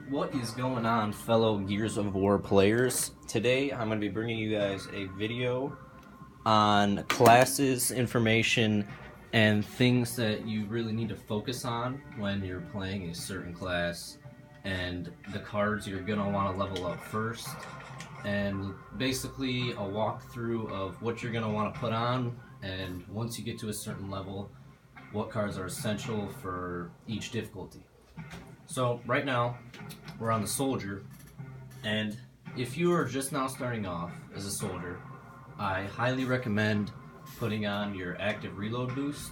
What is going on, fellow Gears of War players? Today I'm going to be bringing you guys a video on classes, information, and things that you really need to focus on when you're playing a certain class, and the cards you're going to want to level up first, and basically a walkthrough of what you're going to want to put on, and once you get to a certain level, what cards are essential for each difficulty. So right now, we're on the soldier, and if you are just now starting off as a soldier, I highly recommend putting on your active reload boost.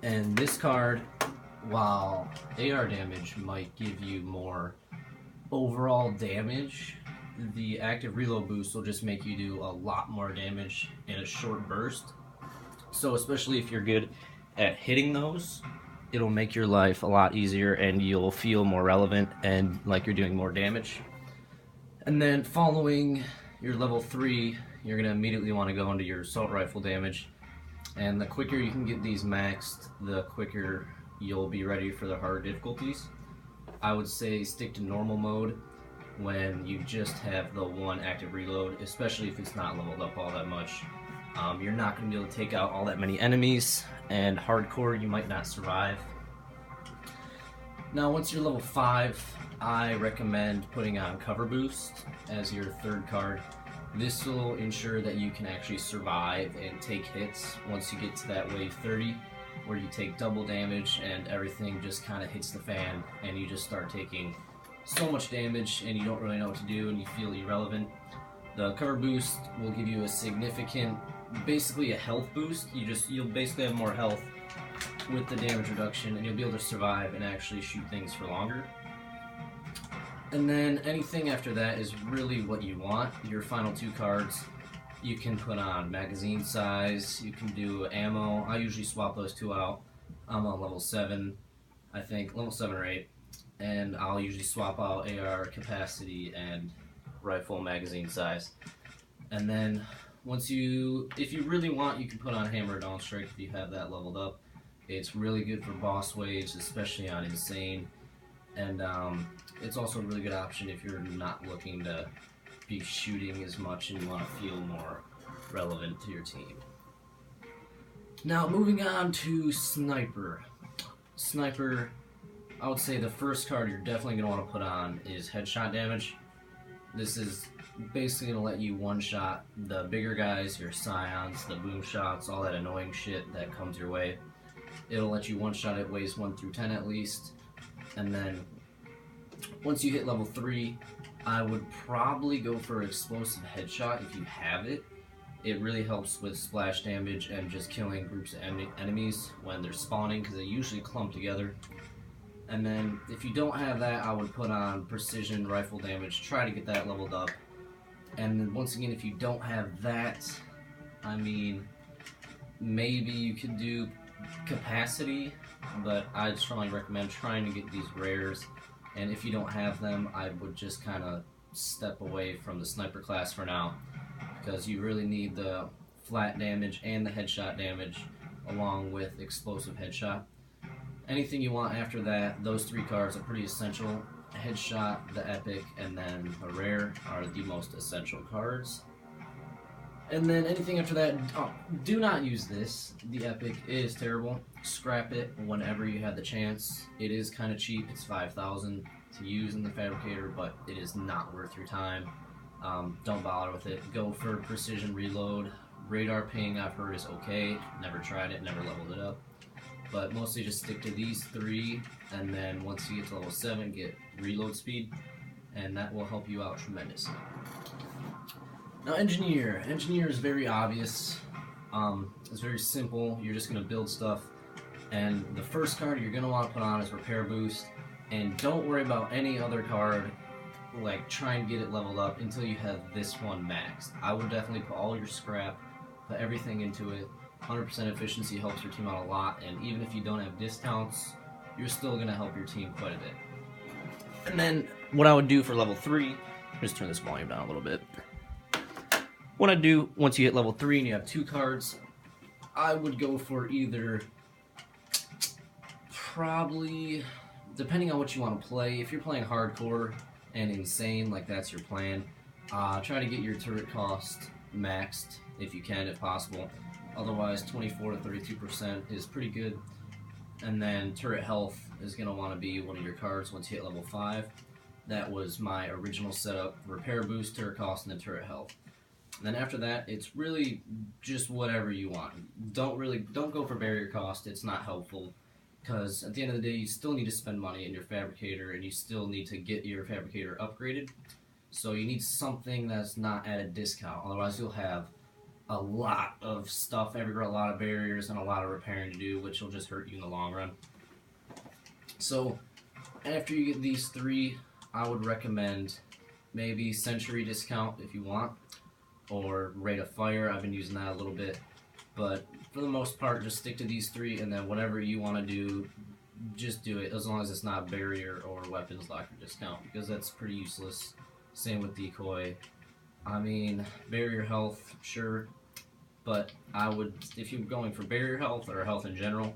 And this card, while AR damage might give you more overall damage, the active reload boost will just make you do a lot more damage in a short burst. So especially if you're good at hitting those, it'll make your life a lot easier and you'll feel more relevant and like you're doing more damage. And then following your level 3, you're going to immediately want to go into your assault rifle damage. And the quicker you can get these maxed, the quicker you'll be ready for the hard difficulties. I would say stick to normal mode when you just have the one active reload, especially if it's not leveled up all that much. You're not going to be able to take out all that many enemies, and hardcore you might not survive. Now once you're level 5, I recommend putting on cover boost as your third card. This will ensure that you can actually survive and take hits once you get to that wave 30, where you take double damage and everything just kind of hits the fan and you just start taking so much damage and you don't really know what to do and you feel irrelevant. The cover boost will give you a significant, basically a health boost. You'll basically have more health with the damage reduction, and you'll be able to survive and actually shoot things for longer. And then anything after that is really what you want. Your final 2 cards, you can put on magazine size, you can do ammo. I usually swap those 2 out. I'm on level 7, I think, level 7 or 8, and I'll usually swap out AR capacity and rifle magazine size. And then if you really want, you can put on hammer down strike if you have that leveled up. It's really good for boss waves, especially on insane, and it's also a really good option if you're not looking to be shooting as much and you want to feel more relevant to your team. Now moving on to sniper. Sniper, I would say the first card you're definitely going to want to put on is headshot damage. This is basically going to let you one-shot the bigger guys, your scions, the boom shots, all that annoying shit that comes your way. It'll let you one-shot it waves 1 through 10 at least. And then once you hit level 3, I would probably go for explosive headshot if you have it. It really helps with splash damage and just killing groups of enemies when they're spawning, because they usually clump together. And then if you don't have that, I would put on precision rifle damage, try to get that leveled up. And then once again, if you don't have that, I mean, maybe you could do capacity, but I'd strongly recommend trying to get these rares. And if you don't have them, I would just kind of step away from the sniper class for now, because you really need the flat damage and the headshot damage along with explosive headshot. Anything you want after that, those 3 cards are pretty essential. Headshot, the epic, and then the rare are the most essential cards. And then anything after that, do not use this. The epic is terrible. Scrap it whenever you have the chance. It is kind of cheap. It's 5,000 to use in the fabricator, but it is not worth your time. Don't bother with it. Go for precision reload. Radar ping, I've heard, is okay. Never tried it, never leveled it up. But mostly just stick to these 3, and then once you get to level 7, get reload speed, and that will help you out tremendously. Now engineer. Engineer is very obvious. It's very simple. You're just going to build stuff, and the first card you're going to want to put on is repair boost, and don't worry about any other card. Like, try and get it leveled up until you have this one maxed. I would definitely put all your scrap, put everything into it. 100% efficiency helps your team out a lot, and even if you don't have discounts, you're still going to help your team quite a bit. And then what I would do for level 3, just turn this volume down a little bit. What I do once you hit level 3 and you have 2 cards, I would go for either probably depending on what you want to play, if you're playing hardcore and insane, like that's your plan, try to get your turret cost maxed if you can, if possible. Otherwise, 24 to 32% is pretty good. And then turret health is going to want to be one of your cards once you hit level 5. That was my original setup: repair boost, turret cost, and then turret health. And then after that, it's really just whatever you want. Don't go for barrier cost. It's not helpful, because at the end of the day, you still need to spend money in your fabricator, and you still need to get your fabricator upgraded. So you need something that's not at a discount. Otherwise, you'll have a lot of stuff everywhere, a lot of barriers, and a lot of repairing to do, which will just hurt you in the long run. So after you get these 3, I would recommend maybe Century discount if you want, or Rate of Fire. I've been using that a little bit, but for the most part, just stick to these 3, and then whatever you want to do, just do it, as long as it's not barrier or weapons locker discount, because that's pretty useless. Same with decoy. I mean, barrier health, sure, but I would, if you're going for barrier health or health in general,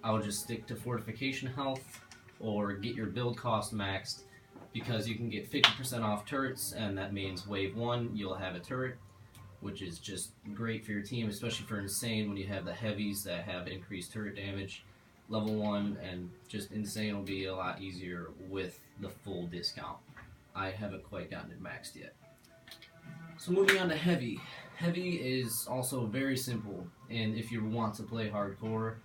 I would just stick to fortification health or get your build cost maxed, because you can get 50% off turrets, and that means wave 1 you'll have a turret, which is just great for your team, especially for insane when you have the heavies that have increased turret damage. Level 1 and just insane will be a lot easier with the full discount. I haven't quite gotten it maxed yet. So moving on to heavy. Heavy is also very simple, and if you want to play hardcore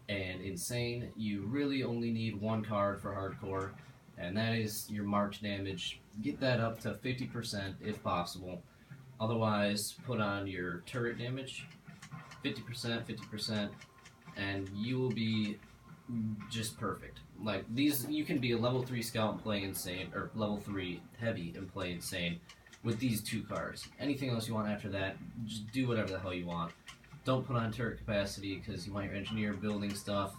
and insane, you really only need 1 card for hardcore, and that is your March damage. Get that up to 50% if possible. Otherwise, put on your turret damage, 50%, 50%, and you will be just perfect. Like, these, you can be a level 3 scout and play insane, or level 3 heavy and play insane with these 2 cards. Anything else you want after that, just do whatever the hell you want. Don't put on turret capacity, because you want your engineer building stuff.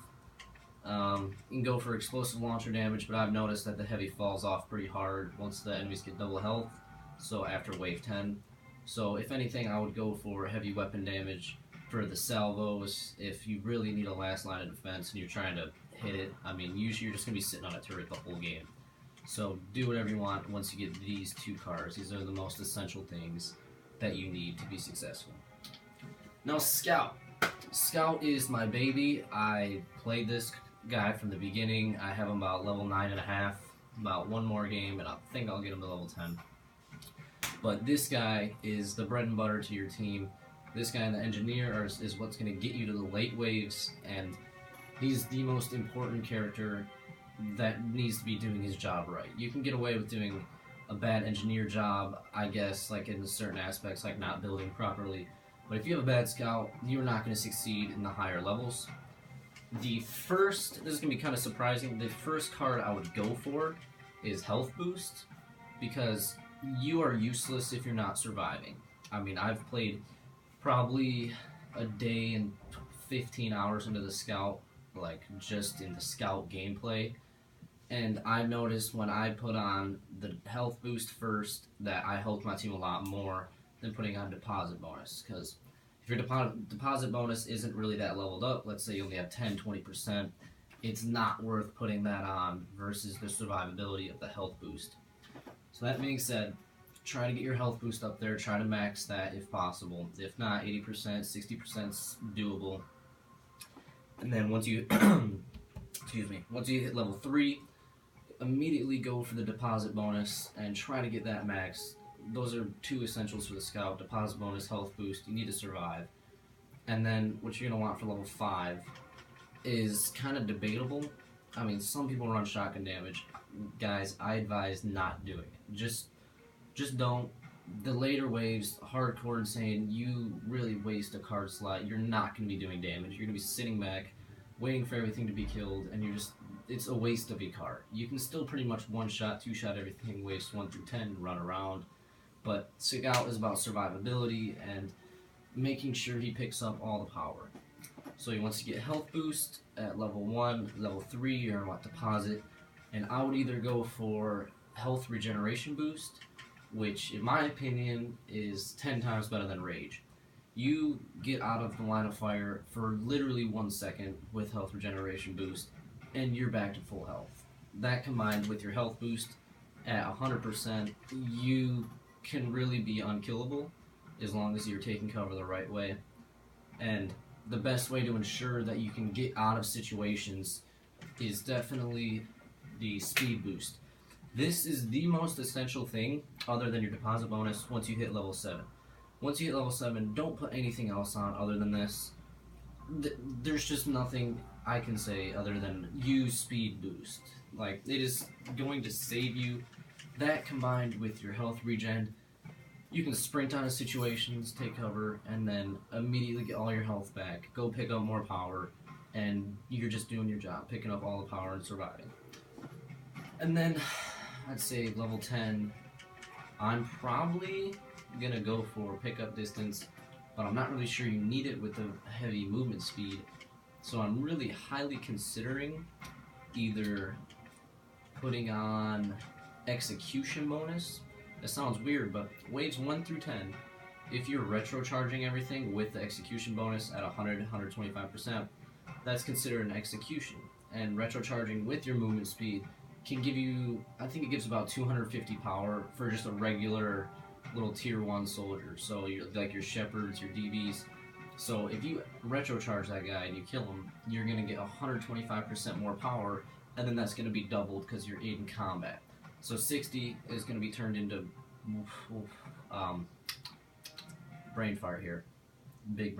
You can go for explosive launcher damage, but I've noticed that the heavy falls off pretty hard once the enemies get double health, so after wave 10. So if anything, I would go for heavy weapon damage for the salvos if you really need a last line of defense and you're trying to hit it. I mean, usually you're just going to be sitting on a turret the whole game. So do whatever you want once you get these 2 cards. These are the most essential things that you need to be successful. Now, Scout. Scout is my baby. I played this guy from the beginning. I have him about level 9.5. About 1 more game, and I think I'll get him to level 10. But this guy is the bread and butter to your team. This guy and the engineer is what's going to get you to the late waves, and he's the most important character that needs to be doing his job right. You can get away with doing a bad engineer job, I guess, like in certain aspects, like not building properly. But if you have a bad scout, you're not going to succeed in the higher levels. This is going to be kind of surprising, the first card I would go for is Health Boost, because you are useless if you're not surviving. I mean, I've played probably a day and 15 hours into the scout, like just in the scout gameplay, and I noticed when I put on the health boost first that I helped my team a lot more than putting on deposit bonus, because if your deposit bonus isn't really that leveled up, let's say you only have 10-20%, it's not worth putting that on versus the survivability of the health boost. So that being said, try to get your health boost up there, try to max that if possible. If not, 80%, 60% is doable. And then once you once you hit level 3, immediately go for the deposit bonus and try to get that max. Those are 2 essentials for the scout: deposit bonus, health boost. You need to survive. And then what you're going to want for level 5 is kind of debatable. I mean, some people run shotgun damage. Guys, I advise not doing it. Just don't. The later waves, hardcore insane, you really waste a card slot. You're not going to be doing damage. You're going to be sitting back, waiting for everything to be killed, and it's a waste of a card. You can still pretty much 1-shot, 2-shot everything, waste 1 through 10, run around. But Scout is about survivability and making sure he picks up all the power. So he wants to get health boost at level 1, level 3, you're going to want deposit. And I would either go for health regeneration boost, which in my opinion is 10 times better than rage. You get out of the line of fire for literally 1 second with health regeneration boost, and you're back to full health. that combined with your health boost at 100%, you can really be unkillable as long as you're taking cover the right way. And the best way to ensure that you can get out of situations is definitely the speed boost. This is the most essential thing other than your deposit bonus once you hit level 7. Once you hit level 7, don't put anything else on other than this. There's just nothing I can say other than use speed boost. Like, it is going to save you. That combined with your health regen, you can sprint out of situations, take cover, and then immediately get all your health back. Go pick up more power, and you're just doing your job, picking up all the power and surviving. And then, I'd say level 10, I'm probably gonna go for pickup distance, but I'm not really sure you need it with the heavy movement speed. So I'm really highly considering either putting on execution bonus. That sounds weird, but waves 1 through 10, if you're retro charging everything with the execution bonus at 100, 125%, that's considered an execution. And retro charging with your movement speed can give you, I think it gives about 250 power for just a regular little tier 1 soldier. So like your shepherds, your DBs. So if you retro charge that guy and you kill him, you're going to get 125% more power, and then that's going to be doubled because you're in combat. So 60 is going to be turned into brain fart here. Big